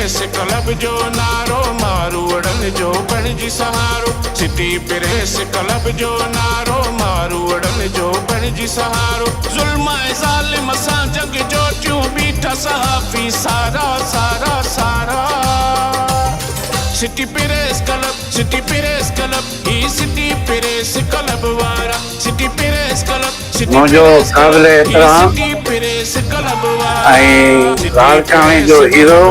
Press club जो नारो मारू अड़न जो बणजी सहारो। सिटी प्रेस क्लब जो नारो मारू अड़न जो बणजी सहारो। जुल्म ज़ालिम सां जग जोटियूं बीठा सहाफ़ी सारा सारा सारा। City press club, city press club, ही सिटी प्रेस क्लब वारा। सिटी प्रेस क्लब, मुझो काबिल एहतराम राजकानी जो हीरो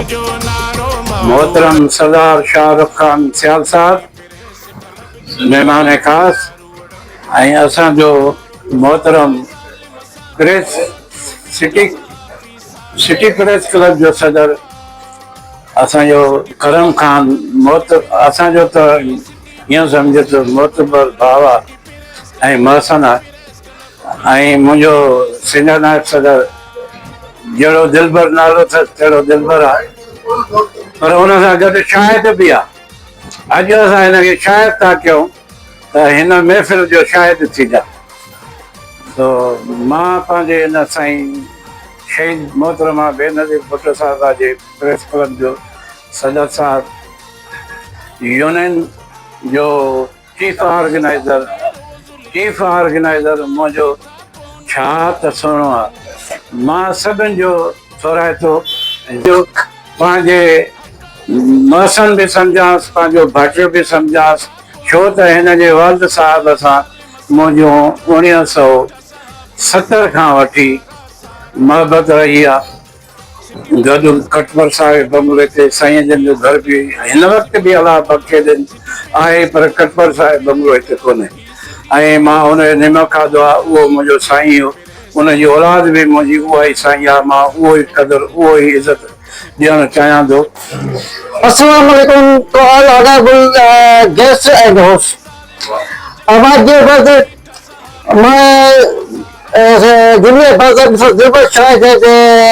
मोहतरम सरदार शाहरुख खान सियाल साहब, मेहमान खास असा जो मोहतरम प्रेस सिटी प्रेस क्लब जो सदर असो करम खान असो तो यूं समझो तो मोतबर भाव है महसन है। मुझो सीनियर नायब सदर जड़ो दिलबर नालो तेड़ो दिलबर है, पर उन गड शायद भी आ। अज अस शायद था क्यों इन महफ़िल जो शायद थी जा। तो मां पांजे इन साईं शहीद मोहतरमा बेनज़ीर भुट्टो साहब जे प्रेस क्लब जो सदर साहब, यूनियन जो चीफ ऑर्गेनाइज़र मुझो छा त सुहिणो आहे। मां सभिनि जो थोराइतो जो पंहिंजे महसन बि सम्झांसि, पंहिंजो भाइटियो बि सम्झांसि, छो त हिन जे वालिद साहिब सां मुंहिंजो 1970 खां वठी मोहबत रही आहे। गॾु कटवर साहिब बंगले ते साईं जन जो घर बि हिन वक़्तु बि अलाह बख़्शे ॾिन आहे, पर कटवर साहिब बंगलो हिते कोन्हे। ऐं मां हुन जो निम खाधो आहे, उहो मुंहिंजो साईं हो, उनजी औलाद बि मुंहिंजी उहा ई साईं आहे। मां उहो ई क़दुरु, उहो ई इज़त ॾियणु चाहियां थो। अस्सलाम वालेकुम to all honorable guests and hosts. My dear brother, my junior brother Mr. Dilbar Shah has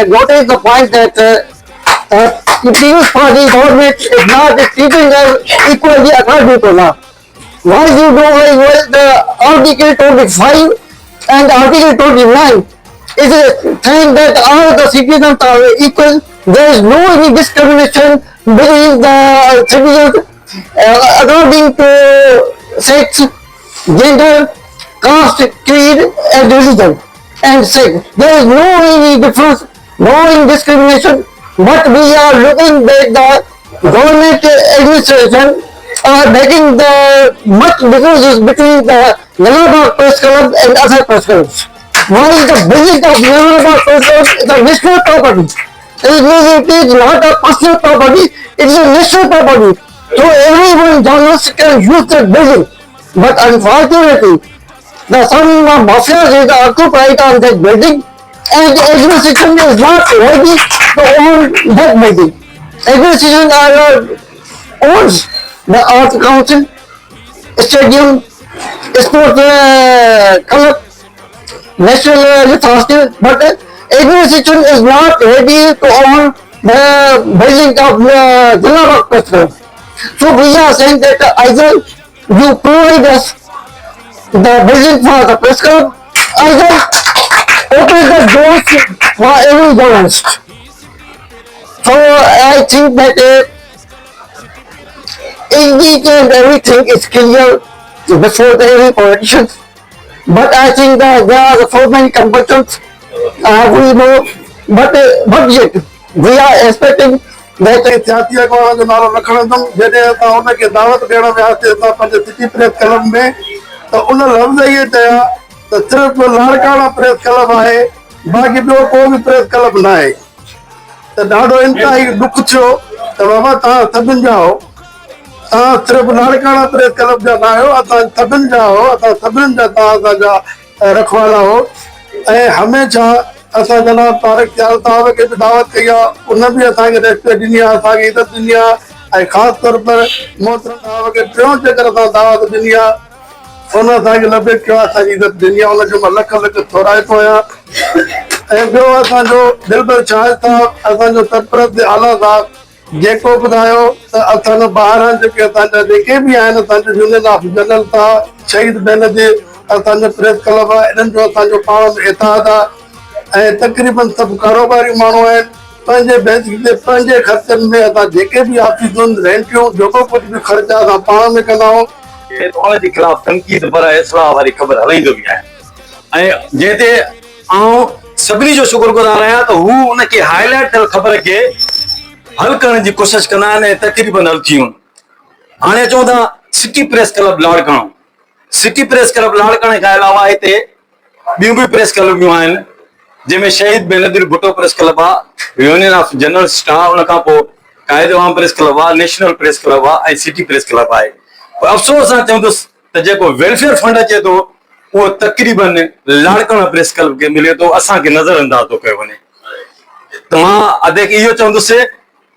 noted the point that the People's Party government is not treating us equally according to law. Why you know very well the Article 25 and Article 29 is saying that all the citizens are equal. There is no any discrimination between the citizens according to sex, gender, caste, creed and religion and sex. There is no any difference, no any discrimination, but we are looking that the government administration are making the much differences between the Nalabag Press Club and other press clubs. One is the building of Nalabag Press Club is a national property. It is not a personal property, it is a national property. So everyone journalist can use that building. But unfortunately, some mafias is occupied on that building and the administration is not ready to own that building. Administration owns the Art Council, Stadium, Sports Club, National Youth Hostel, but administration is not ready to own the building of Nalabag Press Club. So we are saying that either you provide us the building for the press club, either open the doors for every journalist. So I think that each and everything is clear before every politician. But I think that there are so many compulsions we know, but yet we are expecting that सियासी अगवान जो नालो न खणंदुमि। जॾहिं असां हुनखे दावत ॾियण वियासीं असां पंहिंजे सिटी प्रेस क्लब में, त उन लफ़्ज़ इहे चया त सिर्फ़ु लाड़काना प्रेस क्लब आहे, बाक़ी ॿियो को बि प्रेस क्लब न आहे। त ॾाढो इंतिहाई दुख थियो त बाबा तव्हां सभिनि जा हो, तव्हां सिर्फ़ु लाड़काना प्रेस क्लब जा न आहियो, असां सभिनि जा हो, असां सभिनीनि जा तव्हां असांजा रखवाला हो। ऐं हमेशह असां जनाब तारिक सियाल साहब खे बि दावत कई आहे, उन बि असांखे रेस्पेक्ट ॾिनी आहे, असांखे इज़त ॾिनी आहे। ऐं ख़ासि तौर पर मोहतरम साहब खे टियों चकर असां दावत ॾिनी आहे, उन असांखे लबे कयो आहे, असांजी इज़त ॾिनी आहे, उनजो मां लख लख थोराइतो आहियां। ऐं ॿियो असांजो दिलबर शाह साहब, असांजो सरपरस्त आला साहब जेको ॿुधायो त असांजो ॿाहिरां जेके असांजा जेके बि आहिनि असांजो यूनियन ऑफ जनरल साहब शहीद बेनज़ीर असांजो प्रेस क्लब आहे, इन्हनि जो असांजो पाण में इतिहाद आहे। ऐं तक़रीबन सभु कारोबारी माण्हू आहिनि, पंहिंजे बैंक ते पंहिंजे ख़र्चनि में असां जेके बि ऑफिसूं रेंटियूं जेको कुझु बि ख़र्च आहे असां पाण में कंदा आहियूं। उन जे खिलाफ़ तनक़ीद पर इस्लाह वारी ख़बर हलाईंदो बि आहे ऐं जंहिं ते आउं सभिनी जो शुक्रगुज़ार आहियां त हू उनखे हाईलाइट थियल ख़बर खे हल करण जी कोशिशि कंदा आहिनि ऐं तक़रीबन हल थियूं। हाणे चऊं था city press club Larkana. City press club लाड़काणे खां अलावा हिते ॿियूं बि प्रेस क्लबियूं आहिनि जंहिंमें शहीद बेनज़ीर भुट्टो प्रेस क्लब आहे, यूनियन ऑफ जर्नलिस्ट आहे, उन खां पोइ काइद आवाम प्रेस क्लब आहे, नेशनल प्रेस क्लब आहे ऐं सिटी प्रेस क्लब आहे। पर अफ़सोस सां चवंदुसि त जेको वेलफेयर फंड अचे थो उहो तक़रीबन लाड़काणा प्रेस क्लब खे मिले थो, असांखे नज़र अंदाज़ थो कयो वञे। त मां अधे खे इहो चवंदुसि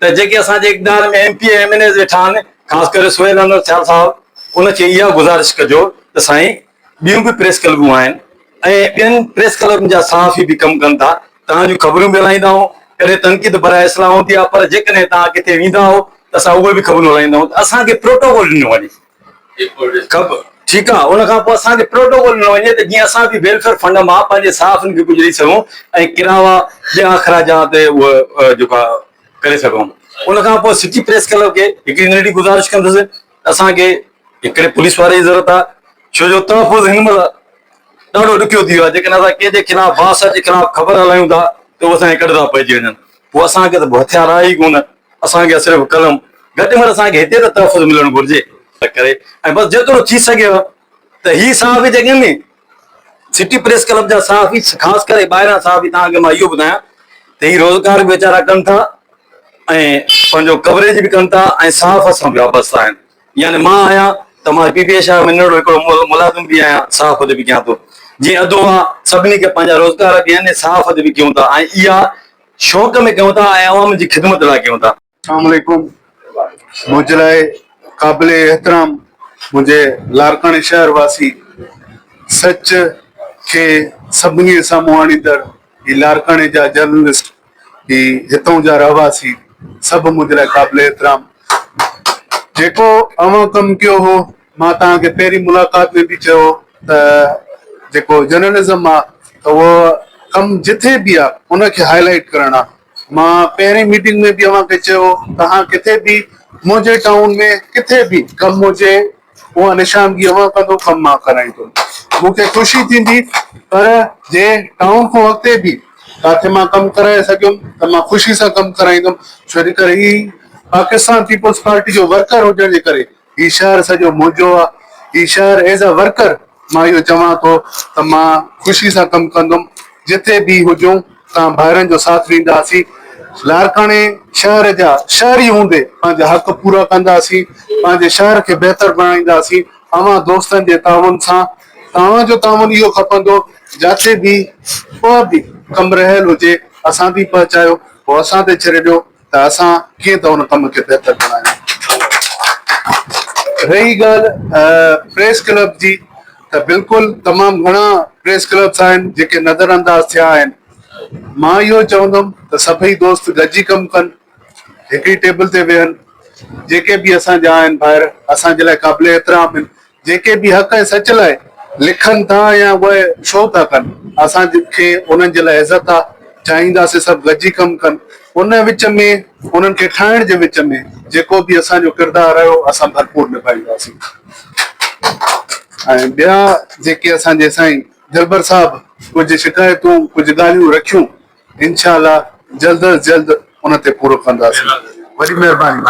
त जेके असांजे इक़्तिदार में MP MNA वेठा आहिनि, ख़ासि करे सुहेल अहमद शाह साहिबु, उनखे इहा गुज़ारिश कजो त साईं ॿियूं बि प्रेस क्लबूं आहिनि ऐं ॿियनि प्रेस क्लबनि जा सहाफ़ी बि कमु कनि था, तव्हांजूं ख़बरूं बि हलाईंदा आहियूं। कॾहिं तनक़ीद बराए इस्लाह हूंदी आहे, पर जेकॾहिं तव्हां किथे वेंदा हो त असां उहे बि ख़बरूं हलाईंदा आहियूं। असांखे प्रोटोकॉल ॾिनो वञे, ठीकु आहे, उन खां पोइ असांखे प्रोटोकॉल ॾिनो वञे त जीअं असां बि वेलफेयर फंड मां पंहिंजे सहाफ़ियुनि खे कुझु ॾेई सघूं ऐं किरावा ॿिया अख़राजात उहे जेका करे सघूं। उन खां पोइ सिटी प्रेस क्लब खे हिकिड़ी नंढी गुज़ारिश कंदुसि, असांखे हिकिड़े पुलिस वारे जी ज़रूरत आहे, छो जो तहफ़ुज़ हिन महिल ॾाढो ॾुखियो थी वियो आहे। जेकॾहिं असां कंहिंजे खिलाफ़ बास जे खिलाफ़ ख़बर हलायूं था त उहे असांखे कॾहिं था पइजी वञनि। पोइ असांखे त हथियार आहे ई कोन, असांखे सिर्फ़ु कलम, घटि में घटि असांखे हिते त तहफ़ुज़ मिलणु घुरिजे करे। ऐं बसि जेतिरो थी सघेव त ही सहाफ़ी जेके आहिनि सिटी प्रेस क्लब जा सहाफ़ी, ख़ासि करे ॿाहिरां सहाफ़ी, तव्हांखे मां इहो ॿुधायां त ही रोज़गार बि वीचारा कनि था ऐं पंहिंजो कवरेज बि कनि था ऐं सहाफ़त सां बि वाबस्ता आहिनि। यानी मां आहियां त मां PPA शहर में नंढो हिकिड़ो मुलाज़िम बि आहियां, सहाफ़त बि कयां थो। जीअं अधो आहे सभिनी खे पंहिंजा रोज़गार बि आहिनि, सहाफ़त बि कयूं था ऐं इहा शौक़ में कयूं था ऐं अवाम जी ख़िदमत लाइ कयूं था। अस्सलाम वालेकुम। मुंहिंजे लाइ क़ाबिल एहतराम मुंहिंजे लाड़काणे शहर वासी सच खे सभिनी साम्हूं आणींदड़ ही लाड़काणे जा जर्नलिस्ट, ही हितां जा रहवासी, सभु मुंहिंजे लाइ क़ाबिल एहतराम। जेको अवां कमु कयो हो, मां तव्हांखे पहिरीं मुलाक़ात में बि चयो त जेको जर्नलिज़म आहे त उहो कमु जिथे बि आहे उनखे हाईलाइट करणु आहे। मां पहिरीं मीटिंग में बि अव्हांखे चयो, तव्हां किथे बि मुंहिंजे टाउन में किथे बि कमु हुजे उहा निशानगी अव्हां कंदो, कमु मां कराईंदुमि। मूंखे ख़ुशी थींदी, पर जे टाउन खां अॻिते बि किथे मां कमु कराए सघियुमि त मां ख़ुशी सां कमु कराईंदुमि। छो जे करे ही पाकिस्तान पीपल्स पार्टी जो वर्कर हुजण जे करे ही शहर सॼो मुंहिंजो आहे। ही शहर एज़ अ वर्कर मां इहो चवां थो त मां ख़ुशी सां कमु कंदुमि। जिथे बि हुजूं तव्हां भाइरनि जो साथ ॾींदासीं। लाड़काणे शहर जा शहरी हूंदे पंहिंजा हक़ पूरा कंदासीं, पंहिंजे शहर खे बहितर बणाईंदासीं। अवां दोस्तनि जे ताउन सां, तव्हांजो ताउन इहो खपंदो, जिथे बि को बि कमु रहियल हुजे असां बि पहुचायो, पोइ असां ते छॾियो त असां कीअं त हुन कम खे बहितर बणायूं। रही ॻाल्हि प्रेस क्लब जी, त बिल्कुलु तमामु घणा प्रेस क्लब्स आहिनि जेके नज़र अंदाज़ थिया आहिनि। मां इहो चवंदुमि त सभई दोस्त गॾिजी कमु कनि, हिकिड़ी टेबल ते वेहनि। जेके बि असांजा आहिनि ॿाहिरि असांजे लाइ क़ाबिल एहतराम आहिनि, जेके बि हक़ ऐं सच लाइ लिखनि था या उहे शो था कनि, असांखे उन्हनि जे लाइ इज़त आहे, चाहींदासीं सभु गॾिजी कमु कनि। उन विच में उन्हनि खे ठाहिण जे विच में जेको बि असांजो किरदारु रहियो असां भरपूर निभाईंदासीं। ऐं ॿिया जेके असांजे साईं दिलबर साहब कुझु शिकायतूं कुझु ॻाल्हियूं रखियूं, इंशाअल्लाह जल्द अज जल्द उन ते पूरो कंदासीं। वॾी महिरबानी।